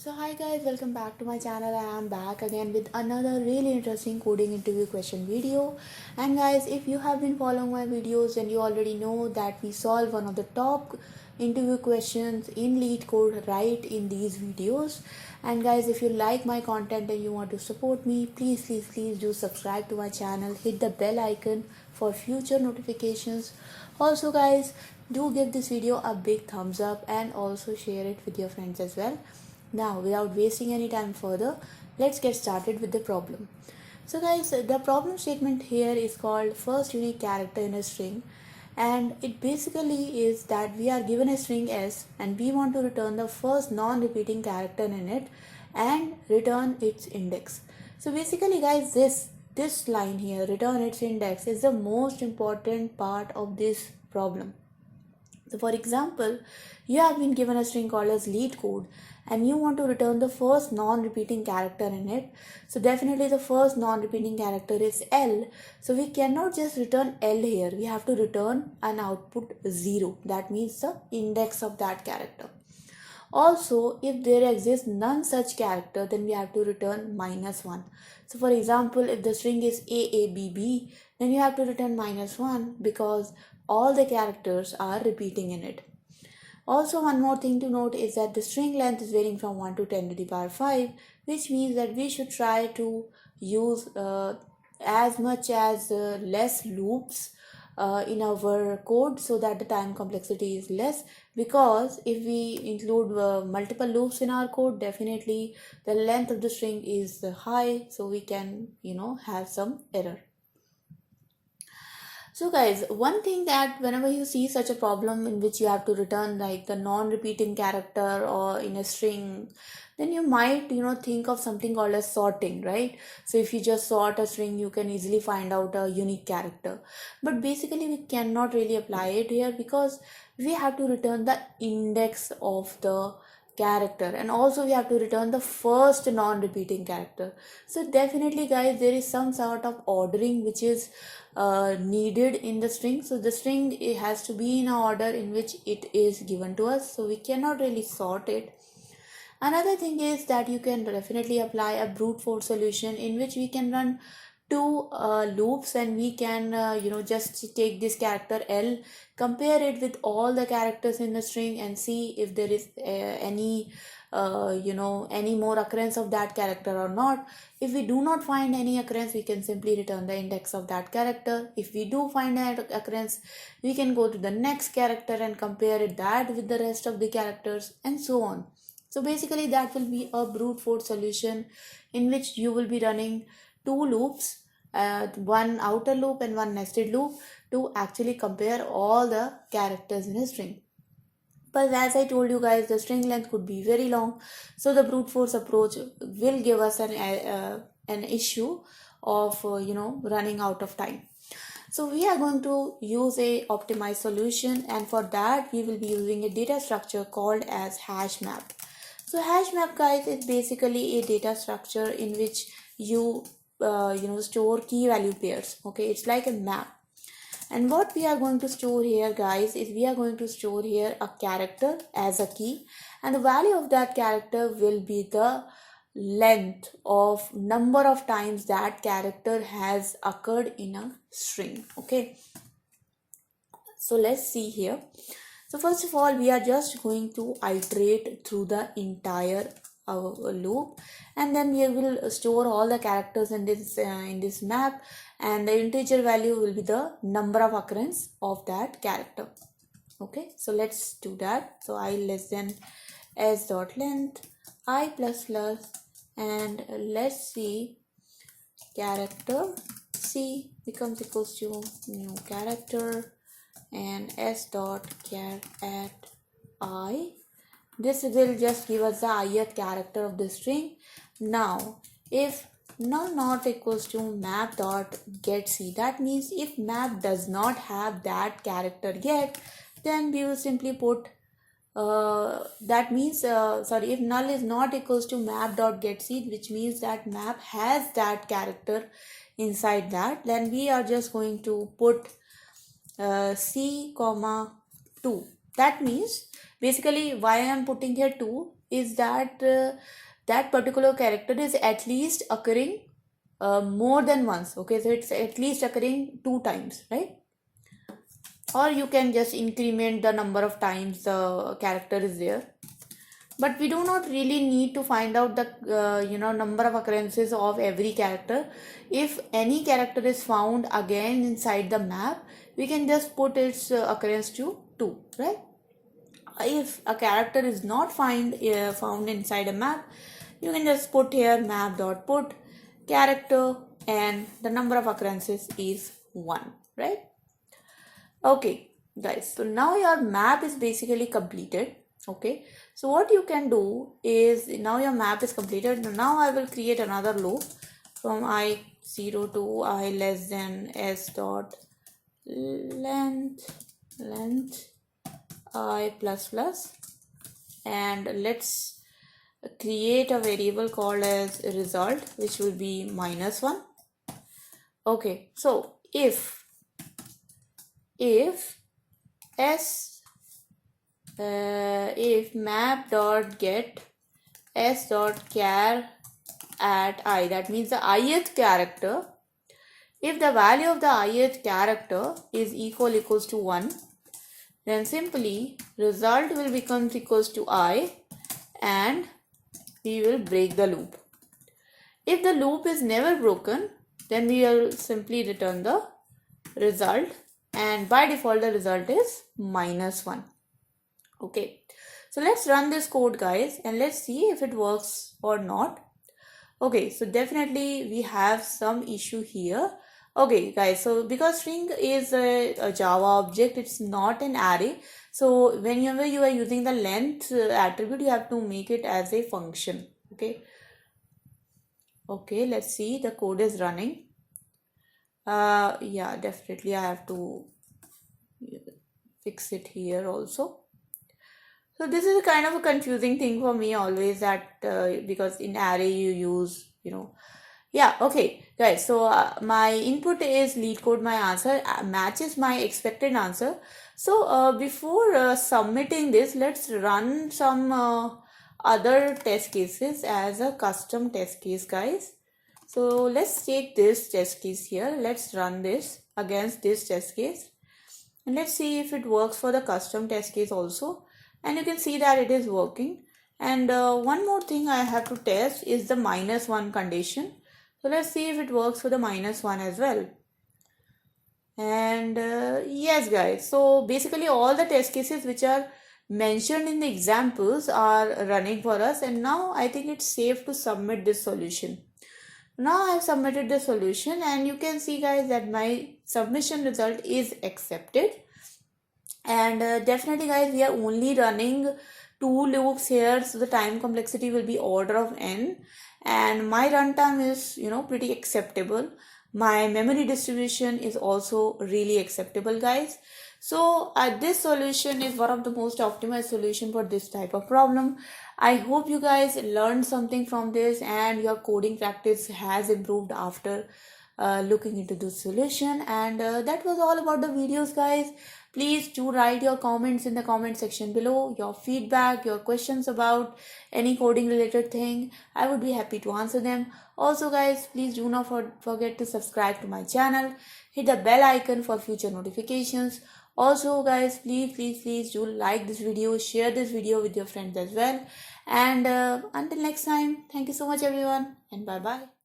So hi guys, welcome back to my channel. I am back again with another really interesting coding interview question video. And guys, if you have been following my videos, then you already know that we solve one of the top interview questions in LeetCode right in these videos. And guys, if you like my content and you want to support me, please do subscribe to my channel, hit the bell icon for future notifications. Also guys, do give this video a big thumbs up and also share it with your friends as well. Now, without wasting any time further, let's get started with the problem. So guys, the problem statement here is called first unique character in a string, and it basically is that we are given a string s and we want to return the first non-repeating character in it and return its index. So basically guys, this line here, return its index, is the most important part of this problem. So for example, you have been given a string called as LeetCode and you want to return the first non-repeating character in it. So definitely the first non-repeating character is L. So we cannot just return L here. We have to return an output 0. That means the index of that character. Also, if there exists none such character, then we have to return -1. So for example, if the string is AABB, then you have to return -1 because all the characters are repeating in it. Also, one more thing to note is that the string length is varying from 1 to 10 to the power 5, which means that we should try to use as much as less loops in our code so that the time complexity is less, because if we include multiple loops in our code, definitely the length of the string is high, so we can have some error. So guys, one thing that whenever you see such a problem in which you have to return like the non-repeating character or in a string, then you might think of something called as sorting, right? So if you just sort a string, you can easily find out a unique character. But basically we cannot really apply it here because we have to return the index of the character, and also we have to return the first non-repeating character. So definitely guys, there is some sort of ordering which is needed in the string. So the string, it has to be in an order in which it is given to us, so we cannot really sort it. Another thing is that you can definitely apply a brute force solution in which we can run two loops, and we can just take this character L, compare it with all the characters in the string and see if there is any more occurrence of that character or not. If we do not find any occurrence, we can simply return the index of that character. If we do find an occurrence, we can go to the next character and compare that with the rest of the characters, and so on. So basically that will be a brute force solution in which you will be running two loops, one outer loop and one nested loop, to actually compare all the characters in a string. But as I told you guys, the string length could be very long, so the brute force approach will give us an issue of running out of time. So we are going to use a optimized solution, and for that we will be using a data structure called as hash map. So hash map guys is basically a data structure in which you store key value pairs. Okay, it's like a map. And what we are going to store here guys is we are going to store here a character as a key, and the value of that character will be the length of number of times that character has occurred in a string. Okay, so let's see here. So first of all, we are just going to iterate through the entire loop, and then we will store all the characters in this map, and the integer value will be the number of occurrence of that character. Okay, so let's do that. So I less than s dot length I plus plus, and let's see, character c becomes equals to new character and s dot char at I. This will just give us the ith character of the string. Now if null not equals to map dot get c, that means if map does not have that character yet, then we will simply put if null is not equals to map dot get c, which means that map has that character inside that, then we are just going to put c comma 2. That means basically why I am putting here 2 is that that particular character is at least occurring more than once. Okay, so it's at least occurring 2 times, right? Or you can just increment the number of times the character is there, but we do not really need to find out the number of occurrences of every character. If any character is found again inside the map, we can just put its occurrence to 2, right? If a character is not found inside a map, you can just put here map dot put character, and the number of occurrences is 1, right? Okay guys, so now your map is basically completed. Okay, so what you can do is, now your map is completed. Now I will create another loop from I0 to I less than s dot length I plus plus, and let's create a variable called as result, which will be -1. Okay, so if map dot get s dot char at I, that means the ith character, if the value of the ith character is equals to 1, then simply result will become equals to I, and we will break the loop. If the loop is never broken, then we will simply return the result, and by default the result is -1. Okay, so let's run this code guys, and let's see if it works or not. Okay, so definitely we have some issue here. Okay guys, so because string is a Java object, it's not an array. So whenever you are using the length attribute, you have to make it as a function. Okay, let's see, the code is running. Yeah, definitely I have to fix it here also. So this is kind of a confusing thing for me always, that because in array you use, yeah. Okay guys, so my input is lead code, my answer matches my expected answer. So before submitting this, let's run some other test cases as a custom test case guys. So let's take this test case here, let's run this against this test case, and let's see if it works for the custom test case also. And you can see that it is working. And one more thing I have to test is the -1 condition. So let's see if it works for the -1 as well. And yes guys, so basically all the test cases which are mentioned in the examples are running for us, and now I think it's safe to submit this solution. Now I have submitted the solution, and you can see guys that my submission result is accepted. And definitely guys, we are only running 2 loops here, so the time complexity will be order of n, and my runtime is pretty acceptable. My memory distribution is also really acceptable guys. So this solution is one of the most optimized solution for this type of problem. I hope you guys learned something from this, and your coding practice has improved after looking into this solution. And that was all about the videos guys. Please do write your comments in the comment section below, your feedback, your questions about any coding related thing. I would be happy to answer them. Also guys, please do not forget to subscribe to my channel, hit the bell icon for future notifications. Also guys, please do like this video, share this video with your friends as well. And until next time, thank you so much everyone, and bye bye.